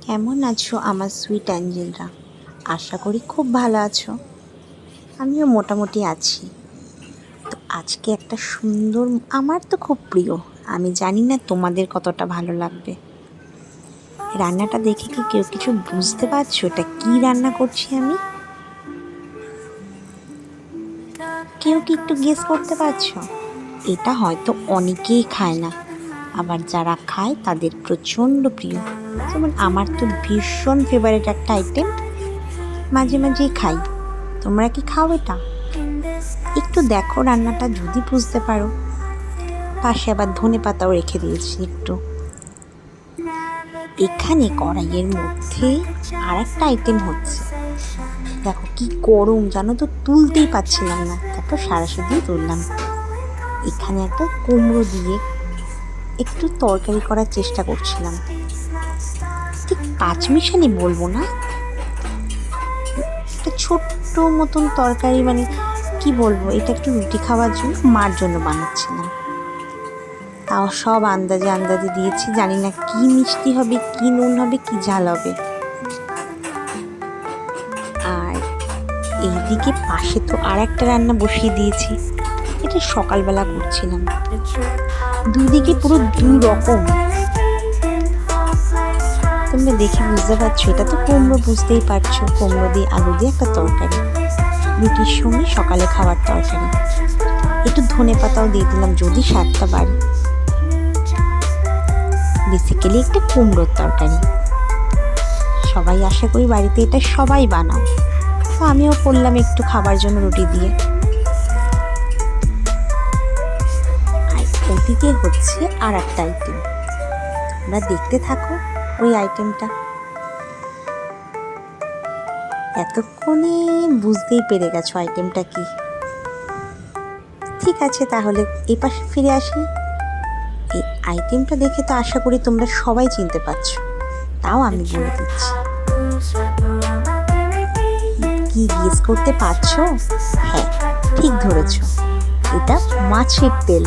কেমন আছো আমার সুইট অ্যাঞ্জেলরা? আশা করি খুব ভালো আছো। আমিও মোটামুটি আছি। তো আজকে একটা সুন্দর, আমার তো খুব প্রিয়, আমি জানি না তোমাদের কতটা ভালো লাগবে। রান্নাটা দেখে কি কেউ কিছু বুঝতে পারছো এটা কি রান্না করছি আমি? কেউ কি একটু গেস করতে পারছো? এটা হয়তো অনেকেই খায় না, আবার যারা খায় তাদের প্রচণ্ড প্রিয়। যেমন আমার তো ভীষণ ফেভারিট একটা আইটেম, মাঝে মাঝেই খাই। তোমরা কি খাও এটা? একটু দেখো রান্নাটা, যদি বুঝতে পারো। পাশে আবার ধনে পাতাও রেখে দিয়েছি একটু। এখানে কড়াইয়ের মধ্যে আর একটা আইটেম হচ্ছে। দেখো কি গরম, জানো তো, তুলতেই পারছিলাম না, তারপর সারাশি দিয়ে তুললাম। এখানে একটা কুমড়ো দিয়ে একটু তরকারি করার চেষ্টা করছিলাম। ঠিক পাঁচমিশালি বলবো না, একটা ছোট্ট মতন তরকারি, মানে কি বলবো, এটা একটু রুটি খাওয়ার জন্য মার জন্য বানাচ্ছিলাম। তাও সব আন্দাজে আন্দাজে দিয়েছি, জানি না কি মিষ্টি হবে, কি নুন হবে, কি ঝাল হবে। আর এইদিকে পাশে তো আর একটা রান্না বসিয়ে দিয়েছি, এটা সকালবেলা করছিলাম। দুদিকে পুরো দুই রকম, তোমরা দেখে বুঝতে পারছো। এটা তো কুমড়ো, বুঝতেই পারছো, কুমড়ো দিয়ে আলু দিয়ে একটা তরকারি, রুটির সঙ্গে সকালে খাওয়ার তরকারি। একটু ধনে পাতাও দিয়ে দিলাম যদি স্বাদটা বাড়ে। বেসিক্যালি একটা কুমড়োর তরকারি। সবাই আশা করি বাড়িতে এটা সবাই বানাও, তো আমিও করলাম একটু খাবার জন্য রুটি দিয়ে। আর ওদিকে হচ্ছে আর একটা আইটেম, তোমরা দেখতে থাকো ওই আইটেমটা। এতক্ষণে বুঝতেই পেরে গেছো আইটেমটা কি। ঠিক আছে, তাহলে এই পাশে ফিরে আসি। এই আইটেমটা দেখে তো আশা করি তোমরা সবাই চিনতে পারছো, তাও আমি বলে দিচ্ছি। কি গেস করতে পারছো? হ্যাঁ, ঠিক ধরেছো, এটা মাছের তেল।